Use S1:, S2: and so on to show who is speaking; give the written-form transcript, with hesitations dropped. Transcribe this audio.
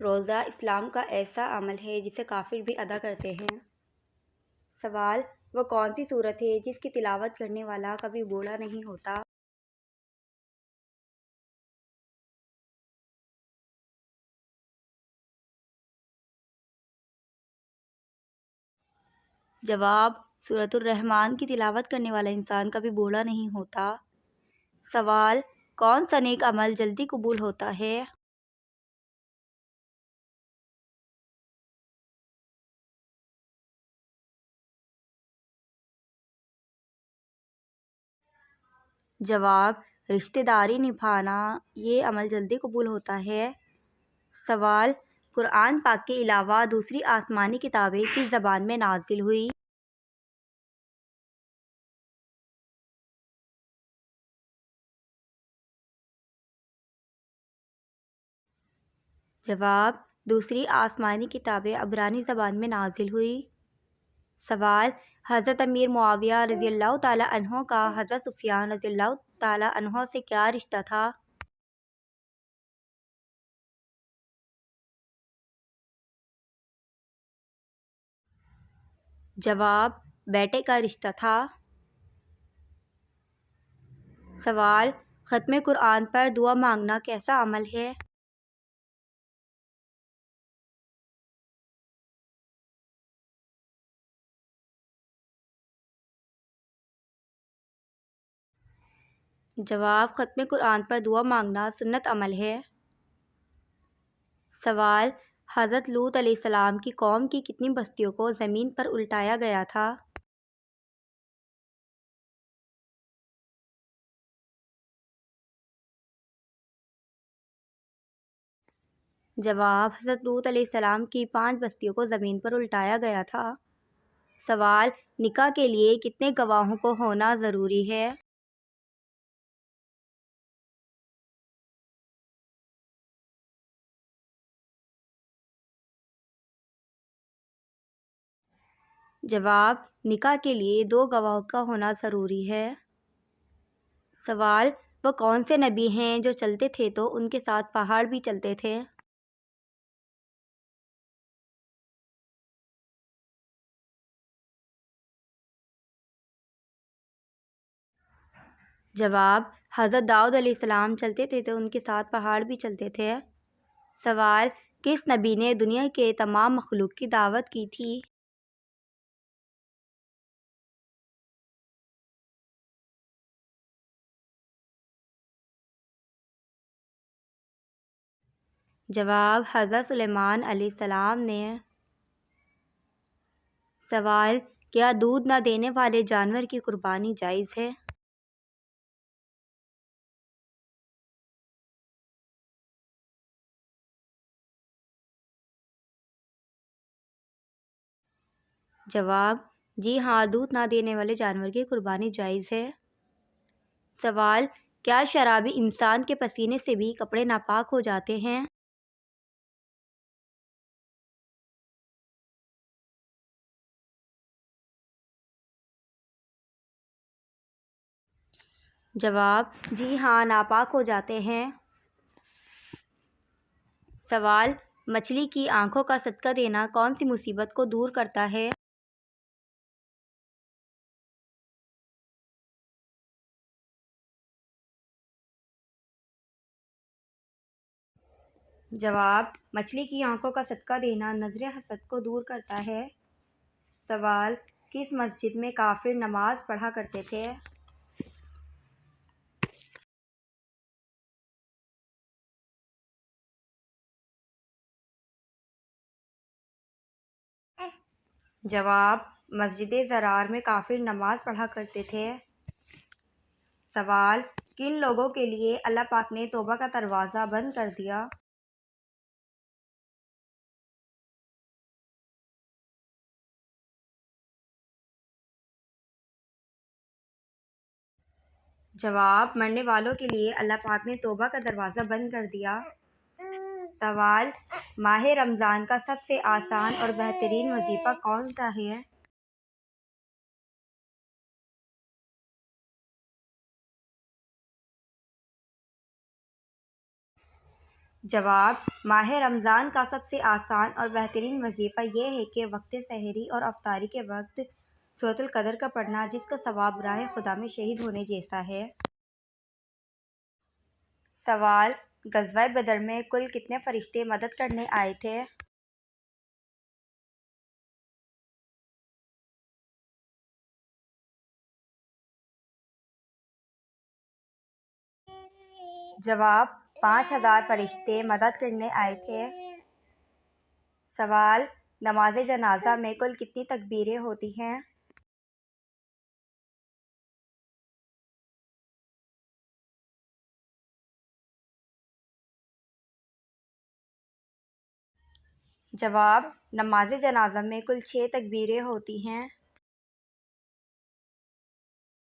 S1: روزہ اسلام کا ایسا عمل ہے جسے کافر بھی ادا کرتے ہیں۔ سوال: وہ کون سی سورت ہے جس کی تلاوت کرنے والا کبھی بوڑھا نہیں ہوتا؟ جواب: سورۃ الرحمن کی تلاوت کرنے والا انسان کبھی بوڑھا نہیں ہوتا۔ سوال: کون سا نیک عمل جلدی قبول ہوتا ہے؟ جواب: رشتہ داری نبھانا یہ عمل جلدی قبول ہوتا ہے۔ سوال: قرآن پاک کے علاوہ دوسری آسمانی کتابیں کس زبان میں نازل ہوئی؟ جواب: دوسری آسمانی کتابیں عبرانی زبان میں نازل ہوئی۔ سوال: حضرت امیر معاویہ رضی اللہ تعالیٰ عنہ کا حضرت سفیان رضی اللہ تعالیٰ عنہ سے کیا رشتہ تھا؟ جواب: بیٹے کا رشتہ تھا۔ سوال: ختم قرآن پر دعا مانگنا کیسا عمل ہے؟ جواب: ختم قرآن پر دعا مانگنا سنت عمل ہے۔ سوال: حضرت لوط علیہ السلام کی قوم کی کتنی بستیوں کو زمین پر الٹایا گیا تھا؟ جواب: حضرت لوط علیہ السلام کی 5 بستیوں کو زمین پر الٹایا گیا تھا۔ سوال: نکاح کے لیے کتنے گواہوں کو ہونا ضروری ہے؟ جواب: نکاح کے لیے 2 گواہوں کا ہونا ضروری ہے۔ سوال: وہ کون سے نبی ہیں جو چلتے تھے تو ان کے ساتھ پہاڑ بھی چلتے تھے؟ جواب: حضرت داؤد علیہ السلام چلتے تھے تو ان کے ساتھ پہاڑ بھی چلتے تھے۔ سوال: کس نبی نے دنیا کے تمام مخلوق کی دعوت کی تھی؟ جواب: حضرت سلیمان علیہ السلام نے۔ سوال: کیا دودھ نہ دینے والے جانور کی قربانی جائز ہے؟ جواب: جی ہاں، دودھ نہ دینے والے جانور کی قربانی جائز ہے۔ سوال: کیا شرابی انسان کے پسینے سے بھی کپڑے ناپاک ہو جاتے ہیں؟ جواب: جی ہاں، ناپاک ہو جاتے ہیں۔ سوال: مچھلی کی آنکھوں کا صدقہ دینا کون سی مصیبت کو دور کرتا ہے؟ جواب: مچھلی کی آنکھوں کا صدقہ دینا نظر حسد کو دور کرتا ہے۔ سوال: کس مسجد میں کافر نماز پڑھا کرتے تھے؟ جواب: مسجد ضرار میں کافر نماز پڑھا کرتے تھے۔ سوال: کن لوگوں کے لیے اللہ پاک نے توبہ کا دروازہ بند کر دیا؟ جواب: مرنے والوں کے لیے اللہ پاک نے توبہ کا دروازہ بند کر دیا۔ سوال: ماہ رمضان کا سب سے آسان اور بہترین وظیفہ کون سا ہے؟ جواب: ماہ رمضان کا سب سے آسان اور بہترین وظیفہ یہ ہے کہ وقت سحری اور افطاری کے وقت سورۃ القدر کا پڑھنا، جس کا ثواب راہ خدا میں شہید ہونے جیسا ہے۔ سوال: غزوہ بدر میں کل کتنے فرشتے مدد کرنے آئے تھے؟ جواب: 5000 فرشتے مدد کرنے آئے تھے۔ سوال: نماز جنازہ میں کل کتنی تکبیریں ہوتی ہیں؟ جواب: نماز جنازہ میں کل 6 تکبیریں ہوتی ہیں۔